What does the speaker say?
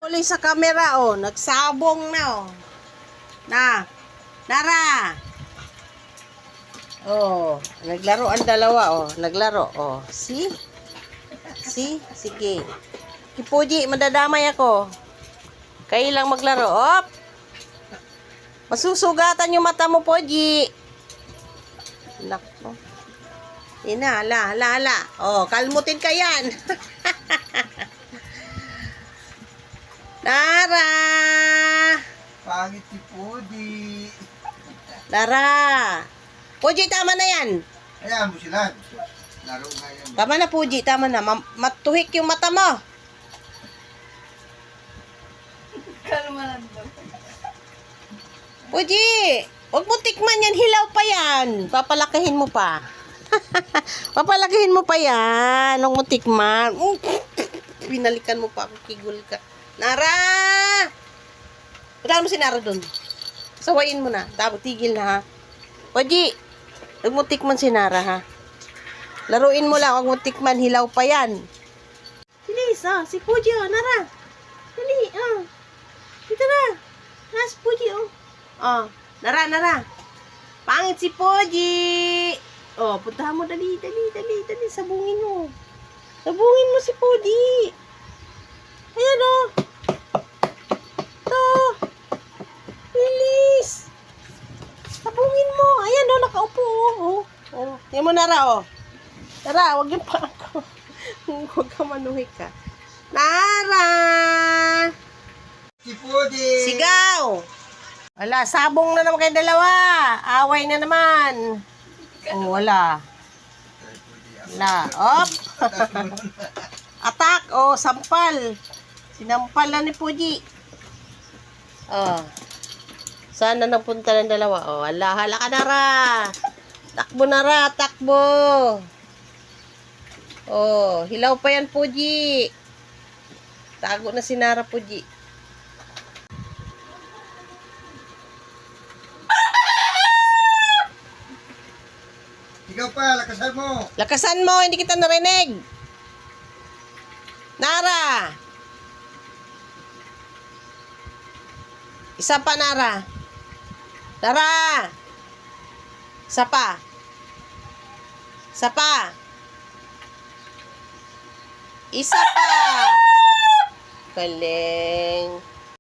Uli sa camera, oh. Nagsabong na, oh. Nara. Oh, naglaro ang dalawa, oh. Naglaro, oh. See? Sige. Kipuji, madadamay ako. Kayo lang maglaro. Op! Masusugatan yung mata mo, Poji. Nako. Ina, hala. Oh, kalmutin ka yan. Nara! Pangit si Pudi. Nara! Poji, tama na yan. Ayan mo sila. Laro nga yan. Tama na, Poji. Tama na. Matuhik yung mata mo. Kalma lang daw. Poji! Huwag mo tikman yan. Hilaw pa yan. Papalakihin mo pa. Papalakihin mo pa yan. Huwag mo tikman. Binalikan mo pa ako. Kigul ka. Nara! Patahan mo si Nara dun. Sawain mo na. Tapos tigil na, ha. Poji! Huwag mo tikman si Nara, ha. Laruin mo lang. Huwag mo tikman. Hilaw pa yan. Bilis, oh. Si Poji, oh. Nara. Dali, oh. Dito na. Nas, Poji, oh. Oh. Nara. Pangit si Poji. Oh, puntahan mo. Dali. Sabungin mo. Sabungin mo si Poji. Ayan, oh. Ito. Bilis. Sabungin mo. Ayan, oh. Nakaupo, oh. Oh. Tingnan mo, Nara, oh. Nara, wag yung pa ako. Huwag ka manuhik, ka. Nara! Si Pudi. Sigaw! Wala, sabong na naman kayong dalawa. Away na naman. Oh, wala. Wala. Op! Atak! Oh, sampal. Sinampal na ni Puji. Oh. Saan na napunta ng dalawa? Oh, hala ka, Nara. Takbo, Nara. Takbo. Oh, hilaw pa yan, Puji. Tago na si Nara, Puji. Ikaw pa, lakasan mo. Lakasan mo, hindi kita narinig. Nara. Isa pa, Nara. Nara. Isa pa. Isa pa. Galing.